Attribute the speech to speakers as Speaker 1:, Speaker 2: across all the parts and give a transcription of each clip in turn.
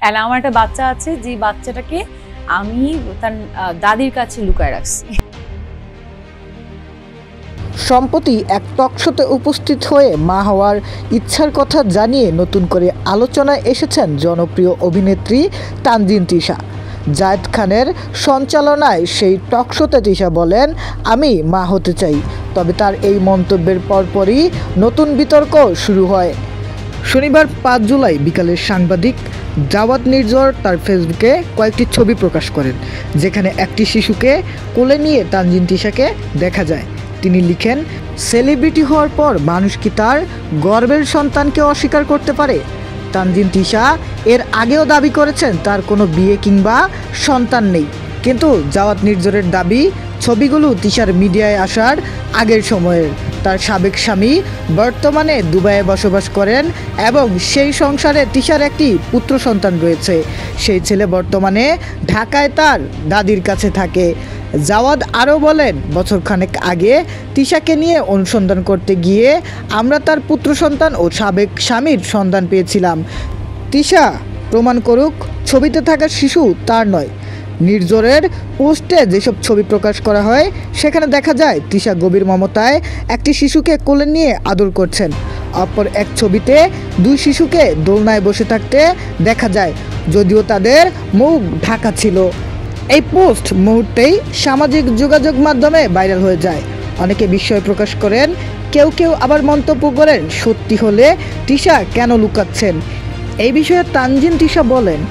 Speaker 1: আর আমার একটা বাচ্চা আছে, যে বাচ্চাটাকে আমি তার দাদির কাছে লুকায় রাখছি।
Speaker 2: সম্প্রতি এক টকশোতে উপস্থিত হয়ে মা হওয়ার ইচ্ছার কথা জানিয়ে নতুন করে আলোচনায় এসেছেন জনপ্রিয় অভিনেত্রী তানজিন তিশা। জায়েদ খানের সঞ্চালনায় সেই টকশোতে তিশা বলেন, আমি মা হতে চাই। তবে তার এই মন্তব্যের পরপরই নতুন বিতর্ক শুরু হয়। শনিবার 5 জুলাই বিকালে সাংবাদিক জাওয়াদ নির্ঝর তার ফেসবুকে কয়েকটি ছবি প্রকাশ করেন, যেখানে একটি শিশুকে কোলে নিয়ে তানজিন তিশাকে দেখা যায়। তিনি লিখেন, সেলিব্রিটি হওয়ার পর মানুষ কি তার গর্বের সন্তানকে অস্বীকার করতে পারে? তানজিন তিশা এর আগেও দাবি করেছেন তার কোনো বিয়ে কিংবা সন্তান নেই, কিন্তু জাওয়াদ নির্ঝরের দাবি ছবিগুলো তিশার মিডিয়ায় আসার আগের সময়ের। তার সাবেক স্বামী বর্তমানে দুবাইয়ে বসবাস করেন এবং সেই সংসারে তিশার একটি পুত্র সন্তান রয়েছে। সেই ছেলে বর্তমানে ঢাকায় তার দাদির কাছে থাকে। জাওয়াদ আরও বলেন, বছরখানেক আগে তিশাকে নিয়ে অনুসন্ধান করতে গিয়ে আমরা তার পুত্র সন্তান ও সাবেক স্বামীর সন্ধান পেয়েছিলাম। তিশা প্রমাণ করুক ছবিতে থাকা শিশু তার নয়। নির্ঝরের পোস্টে যেসব ছবি প্রকাশ করা হয় সেখানে দেখা যায় তিশা গভীর মমতায় একটি শিশুকে কোলে নিয়ে আদর করছেন। অপর এক ছবিতে 2 শিশুকে দোলনায় বসে থাকতে দেখা যায়, যদিও তাদের মুখ ঢাকা ছিল। এই পোস্ট মুহূর্তেই সামাজিক যোগাযোগ মাধ্যমে ভাইরাল হয়ে যায়। অনেকে বিস্ময় প্রকাশ করেন, কেউ কেউ আবার মন্তব্য করেন, সত্যি হলে তিশা কেন লুকাচ্ছেন? এই বিষয়ে তানজিন তিশা বলেন,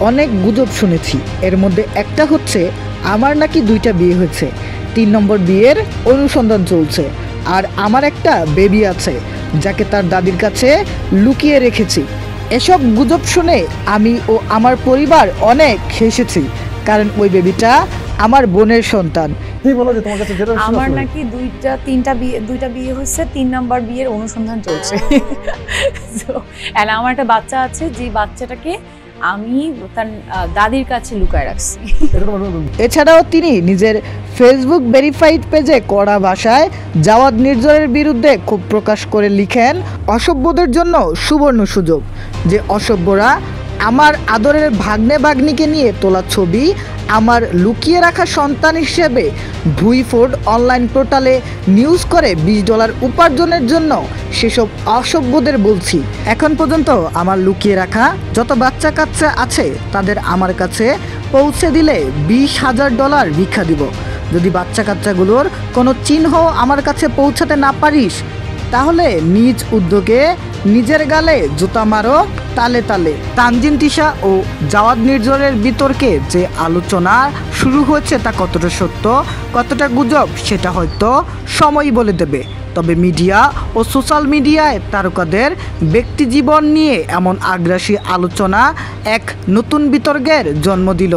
Speaker 2: অনেক গুজব শুনেছি, এর মধ্যে একটা হচ্ছে আমার নাকি 2টা বিয়ে হয়েছে, 3 নম্বর বিয়ের অনুসন্ধান চলছে, আর আমার একটা বেবি আছে যাকে তার দাদির কাছে লুকিয়ে রেখেছি। এসব গুজব শুনে আমি ও আমার পরিবার অনেক হেসেছি, কারণ ওই বেবিটা আমার বোনের সন্তান।
Speaker 1: আমার নাকি 2টা বিয়ে হয়েছে, 3 নম্বর বিয়ের অনুসন্ধান চলছে। আর আমার একটা বাচ্চা আছে, যে বাচ্চাটাকে আমি তার দাদির কাছে লুকায় রাখছি।
Speaker 2: এছাড়াও তিনি নিজের ফেসবুক ভেরিফাইড পেজে কড়া ভাষায় জাওয়াদ নির্ঝরের বিরুদ্ধে ক্ষোভ প্রকাশ করে লিখেন, অসভ্যদের জন্য সুবর্ণ সুযোগ। যে অসভ্যরা আমার আদরের ভাগ্নে ভাগ্নিকে নিয়ে তোলা ছবি আমার লুকিয়ে রাখা সন্তান হিসেবে ভুইফোর্ড অনলাইন পোর্টালে নিউজ করে $20 উপার্জনের জন্য, সেসব অসভ্যদের বলছি, এখন পর্যন্ত আমার লুকিয়ে রাখা যত বাচ্চা কাচ্চা আছে তাদের আমার কাছে পৌঁছে দিলে $20,000 ভিক্ষা দিব। যদি বাচ্চা কাচ্চাগুলোর কোনো চিহ্ন আমার কাছে পৌঁছাতে না পারিস, তাহলে নিজ উদ্যোগে নিজের গালে জুতা মারো তালে তালে। তানজিন তিশা ও জাওয়াদ নির্ঝরের বিতর্কে যে আলোচনা শুরু হয়েছে তা কতটা সত্য কতটা গুজব সেটা হয়তো সময় বলে দেবে। তবে মিডিয়া ও সোশ্যাল মিডিয়ায় তারকাদের ব্যক্তিজীবন নিয়ে এমন আগ্রাসী আলোচনা এক নতুন বিতর্কের জন্ম দিল।